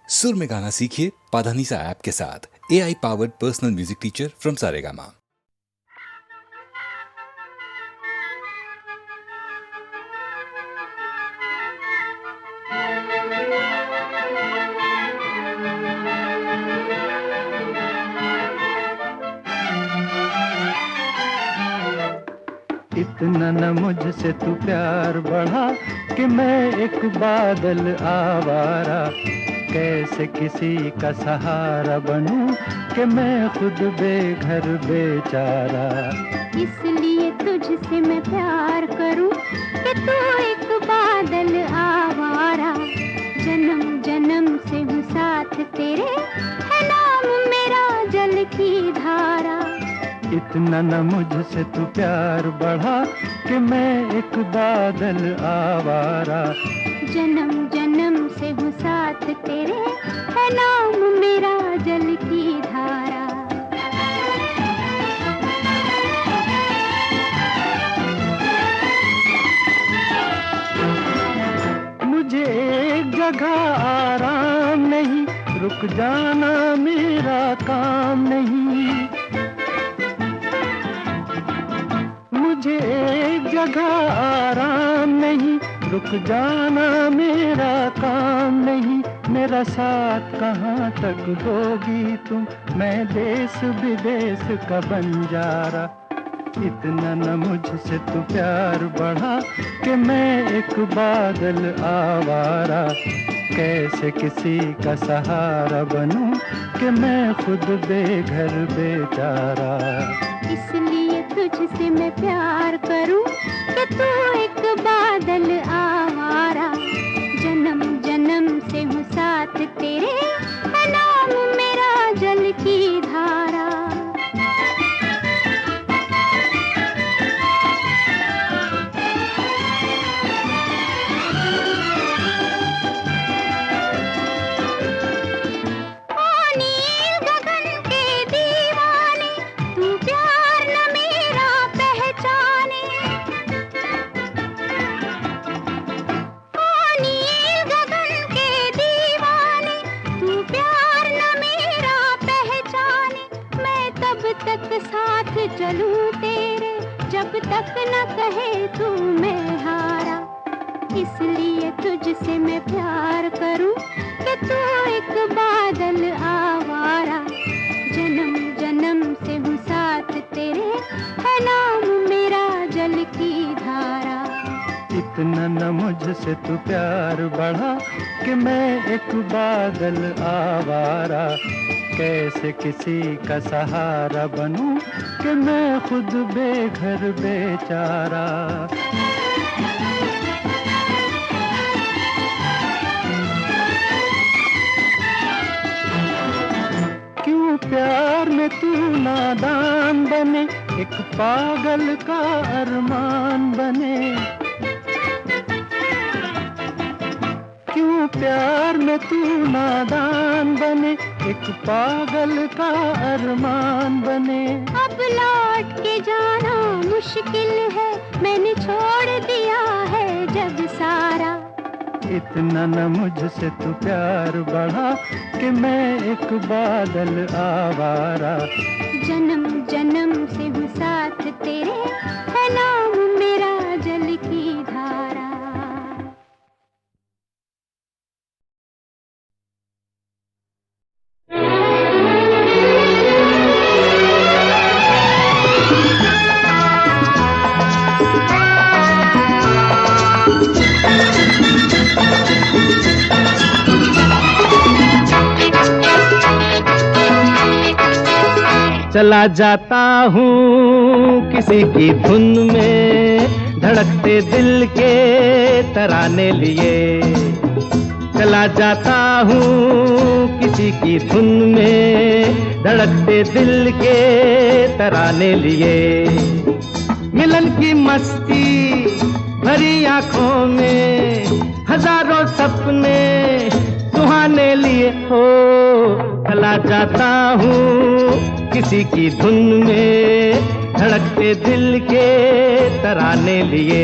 सुर में गाना सीखिए पाधानीसा ऐप के साथ। AI powered personal music teacher from Saregama. इतना न मुझसे तू प्यार बढ़ा कि मैं एक बादल आवारा, कैसे किसी का सहारा बनूं कि मैं खुद बेघर बेचारा। इसलिए तुझसे मैं प्यार करूं कि तू एक बादल आवारा, जन्म जन्म से हूँ साथ तेरे, है नाम मेरा जल की धारा। इतना न मुझसे तू प्यार बढ़ा कि मैं एक बादल आवारा, जन्म जन्म से हूँ साथ तेरे, है नाम मेरा जल की धारा। मुझे एक जगह आराम नहीं, रुक जाना मेरा काम नहीं। मुझे एक जगह आराम नहीं, रुक जाना मेरा काम नहीं। मेरा साथ कहाँ तक दोगी तुम, मैं देश विदेश का बंजारा। इतना न मुझसे तू प्यार बढ़ा कि मैं एक बादल आवारा, कैसे किसी का सहारा बनूं कि मैं खुद बेघर बेचारा। इसलिए तुझसे मैं प्यार करूं कि तू एक बादल आवारा, जन्म जन्म से हूँ साथ तेरे, है नाम मेरा जल की धारा। चलूं तेरे जब तक न कहे तू मैं हारा। इसलिए तुझसे मैं प्यार करूं कि तू एक बादल आवारा, जन्म जन्म से हूँ साथ तेरे, है नाम मेरा जल की धारा। इतना न मुझसे तू प्यार बढ़ा कि मैं एक बादल आवारा, कैसे किसी का सहारा बनूं कि मैं खुद बेघर बेचारा। क्यों प्यार में तू नादान बने, एक पागल का अरमान बने। क्यों प्यार में तू नादान बने, एक पागल का अरमान बने। अब लौट के जाना मुश्किल है, मैंने छोड़ दिया है जग सारा। इतना न मुझसे तू प्यार बढ़ा कि मैं एक बादल आवारा, जन्म जन्म से हूँ साथ तेरे, है नाम मेरा जल की धारा। चला जाता हूँ किसी की धुन में, धड़कते दिल के तराने लिए। चला जाता हूँ किसी की धुन में, धड़कते दिल के तराने लिए। मिलन की मस्ती भरी आंखों में, हजारों सपने सुहाने लिए हो। चला जाता हूँ किसी की धुन में, धड़कते दिल के तराने लिए।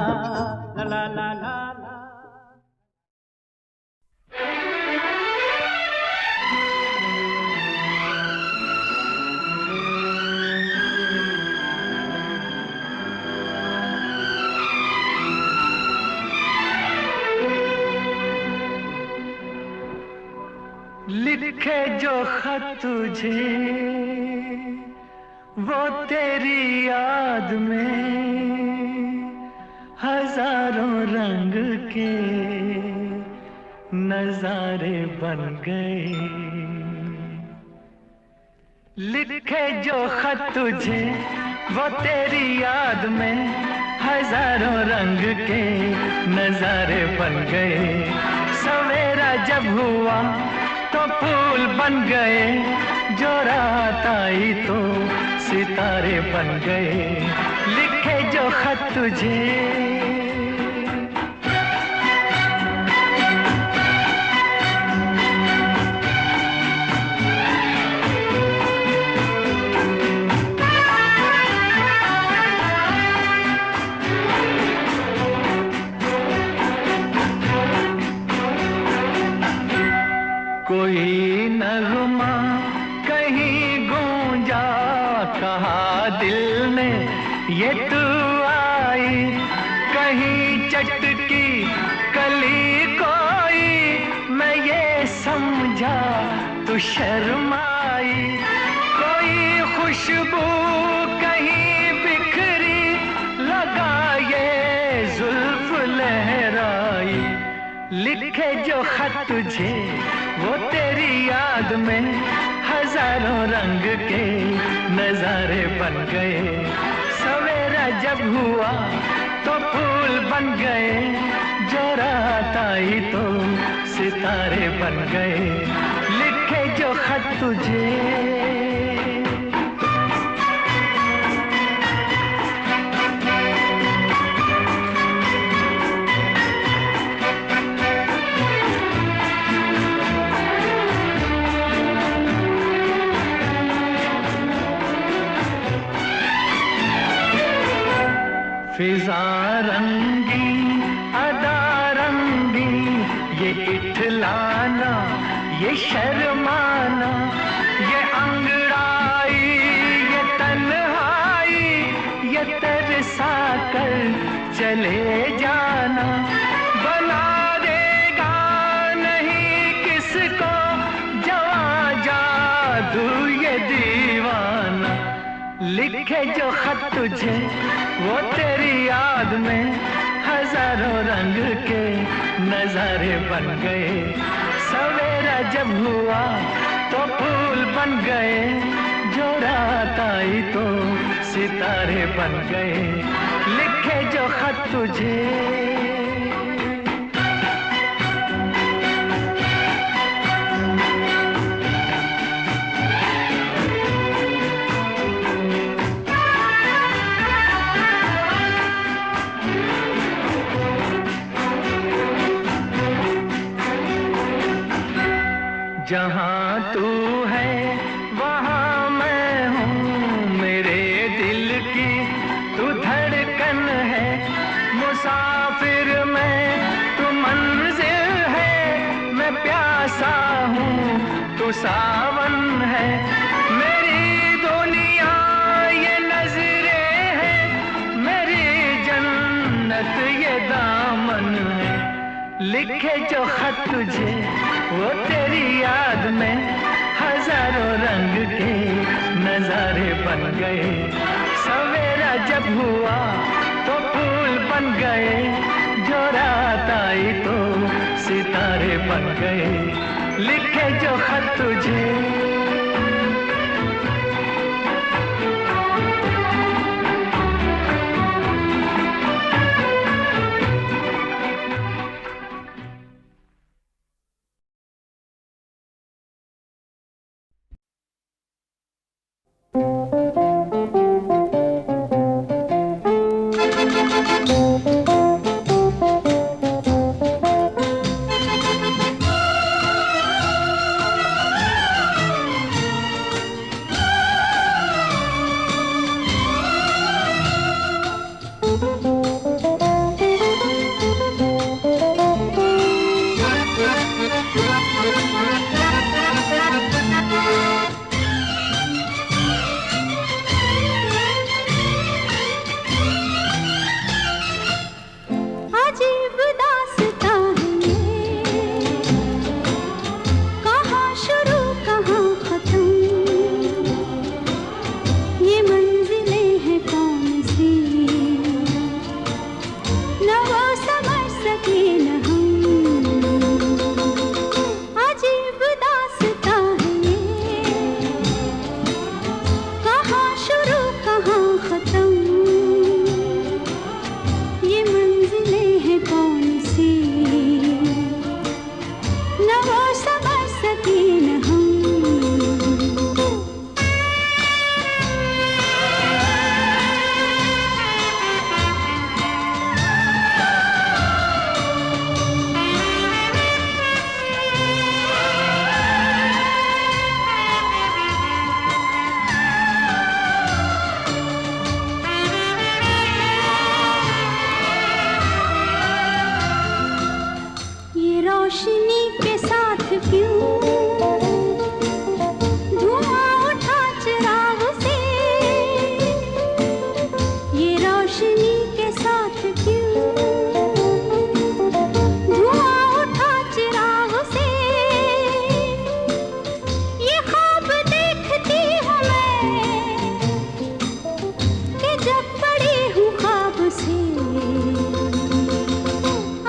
ला ला ला ला ला। लिखे जो खत तुझे वो तेरी याद में हजारों रंग के नजारे बन गए। लिखे जो खत तुझे वो तेरी याद में हजारों रंग के नजारे बन गए। सवेरा जब हुआ तो फूल बन गए, जो रात आई तो सितारे बन गए। लिखे जो खत तुझे कोई नगमा कहीं गूंजा, कहा दिल ने ये तू आई। कहीं चटकी कली कोई, मैं ये समझा तू शर्माई। कोई खुशबू कहीं बिखरी, लगा ये जुल्फ लहराई। लिखे जो खत तुझे वो तेरी याद में हजारों रंग के नजारे बन गए। सवेरा जब हुआ तो फूल बन गए, जो रात आई तो सितारे बन गए। लिखे जो खत तुझे फिजा रंगी अदा रंगी, ये इठलाना ये शर्माना, ये अंगड़ाई ये तन्हाई, ये तरसा कर चले जाना। बना देगा नहीं किसको जवां जादू ये दीवाना। लिखे जो खत तुझे वो तेरी याद में हजारों रंग के नजारे बन गए। सवेरा जब हुआ तो फूल बन गए, जो रात आई तो सितारे बन गए। लिखे जो खत तुझे जहाँ तू है वहाँ मैं हूँ, मेरे दिल की तू धड़कन है। मुसाफिर मैं तू मंजिल है, मैं प्यासा हूँ तू सावन है। मेरी दुनिया ये नजरें हैं, मेरी जन्नत ये दामन है। लिखे जो खत तुझे वो तेरी याद में हजारों रंग के नजारे बन गए। सवेरा जब हुआ तो फूल बन गए, जो रात आई तो सितारे बन गए। लिखे जो खत तुझे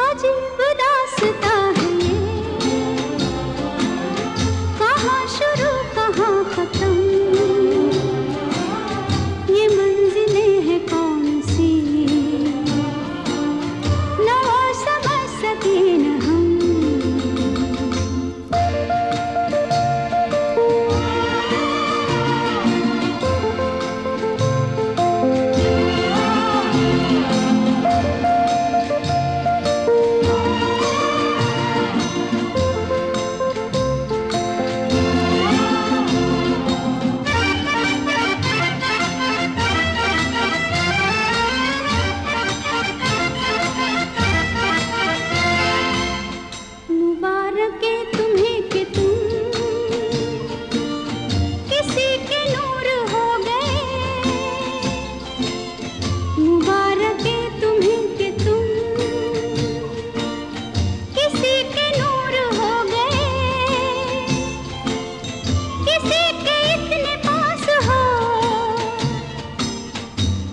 अजीब दास्तां मुबारक है तुम्हें कि तुम किसी के नूर हो गए। मुबारक है तुम्हें कि तुम किसी के नूर हो गए। किसी के इतने पास हो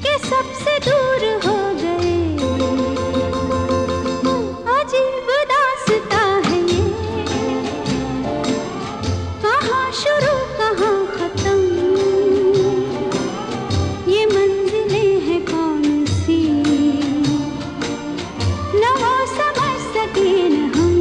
कि सबसे दूर हो गए। अजीब दास्ता है ये, कहाँ शुरू कहाँ खत्म, ये मंजिलें हैं कौन सी, न वो समझ सके न हम।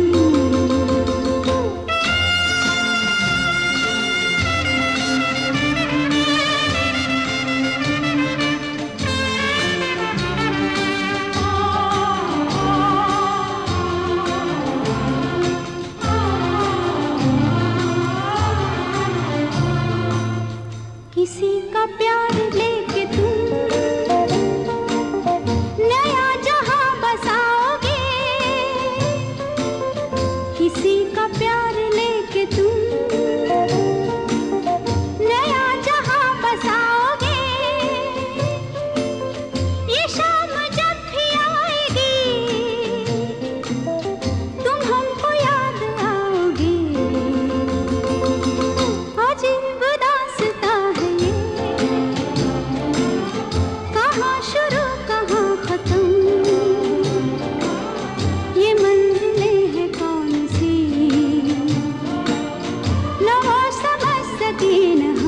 किसी का प्यार लेके तुम नया जहां बसाओगे। किसी का प्यार लेके तुम नया जहां बसाओगे। ये शाम जब भी आएगी तुम हमको याद आओगे। अजीब दास्ता है ये, कहाँ शुरू कहाँ खत्म, ये मंजिलें हैं कौन सी, न वो समझ सके न हम।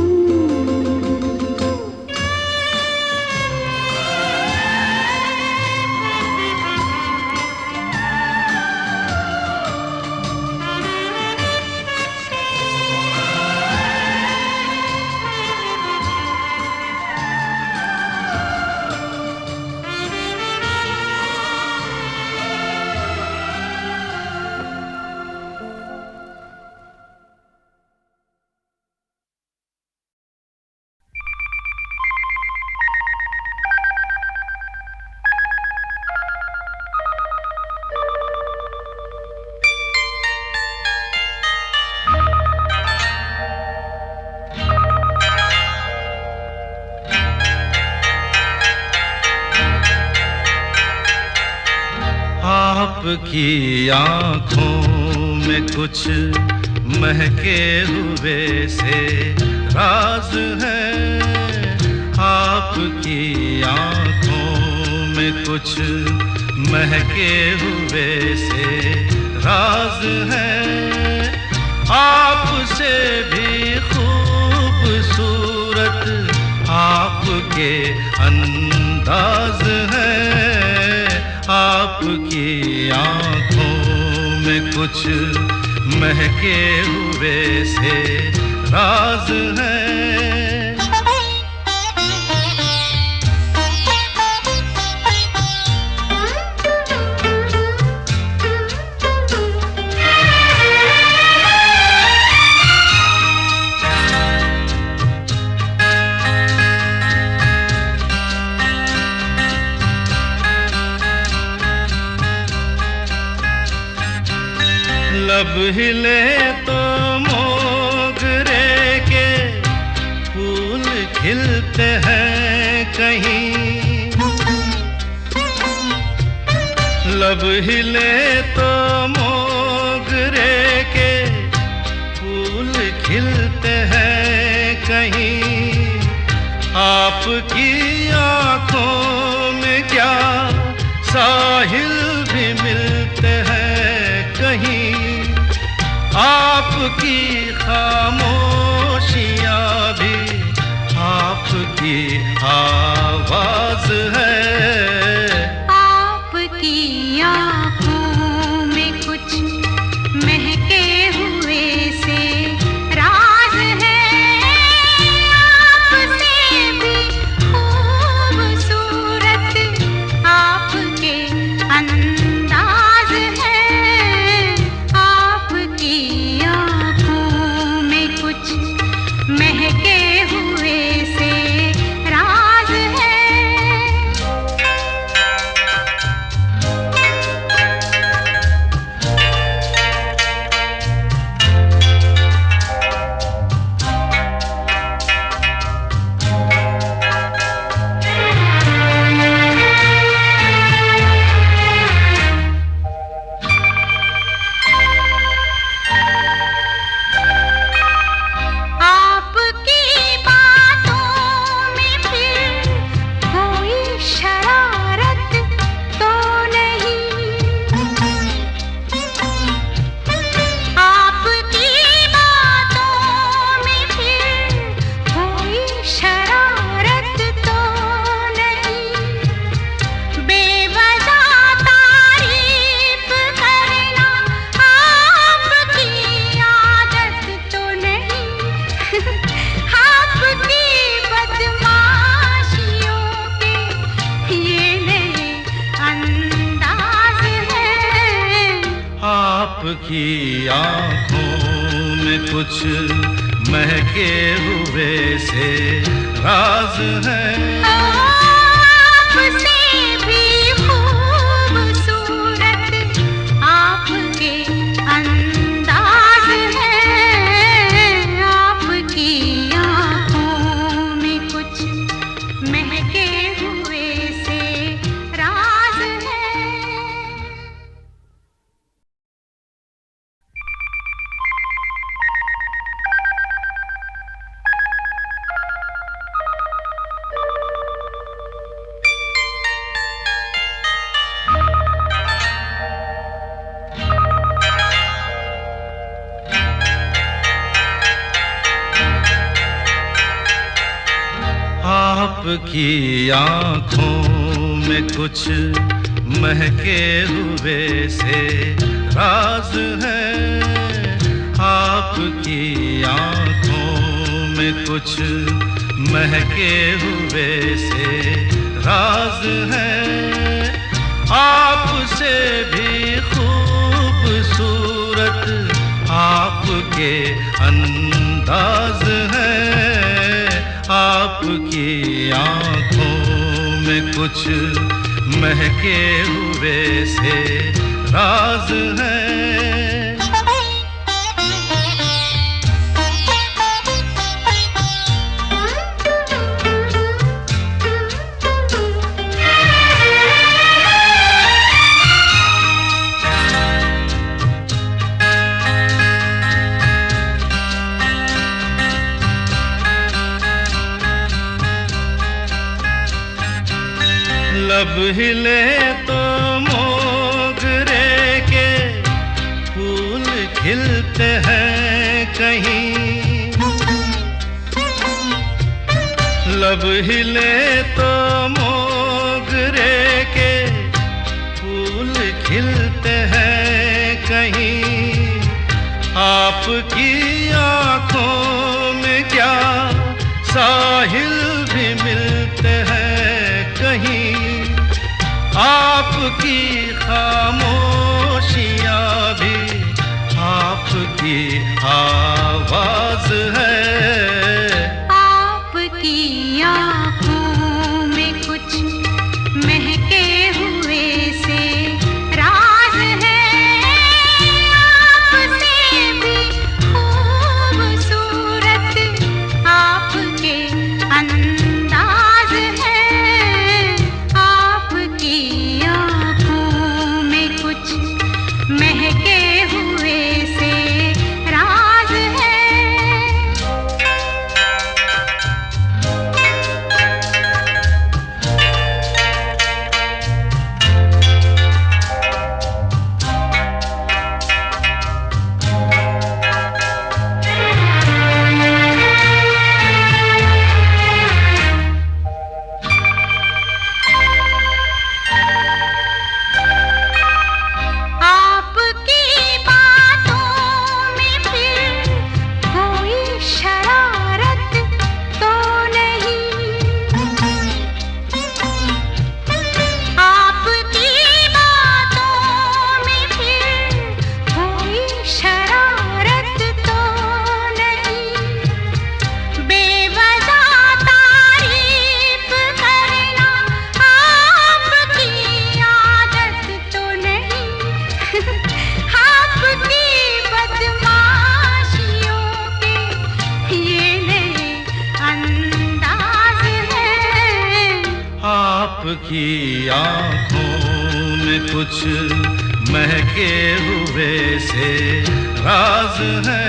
आपकी आँखों में कुछ महके हुए से राज है। आपकी आँखों में कुछ महके हुए से राज है। आपसे भी खूबसूरत आपके अंदाज है। आपकी आँखों में कुछ महके हुए से राज है। लब हिले तो मोगरे के फूल खिलते हैं कहीं। लब हिले तो मोगरे के फूल खिलते हैं कहीं। आपकी आँखों में क्या साहिल भी मिलते हैं कहीं। आपकी खामोशियाँ भी आपकी आवाज है। आपकी आँखों में कुछ महके हुए से राज है। आपसे भी खूबसूरत आपके अंदाज है। आपकी आँखों में कुछ महके हुए से राज है। आपकी आँखों में कुछ महके हुए से राज है। आपसे भी खूबसूरत आपके अंदाज है, आपकी आँखों में कुछ महके हुए से राज है। आपकी आँखों में कुछ महके हुए से राज है। आपकी आँखों में कुछ महके हुए से राज है। आपसे भी खूबसूरत आपके अंदाज है। आपकी आँखों में कुछ महके हुए से राज है। लब हिले तो मोगरे के फूल खिलते हैं कहीं। लब हिले तो मोगरे के फूल खिलते हैं कहीं। आपकी आँखों में क्या साहिल भी मिलते हैं कहीं। आपकी खामोशियाँ भी आपकी आवाज है। आपकी आँखों में कुछ महके हुए से राज है। आपसे भी खूबसूरत आपके अंदाज है। आपकी आँखों में कुछ महके हुए से राज है। आपकी बातों में फिर कोई शरारत तो नहीं। आपकी बातों में फिर कोई शरारत तो नहीं। बेवजह तारीफ करना आपकी आदत तो नहीं। आपकी बदमाशियों के ये नए अंदाज है। आपकी आँखों में कुछ महके हुए से राज है।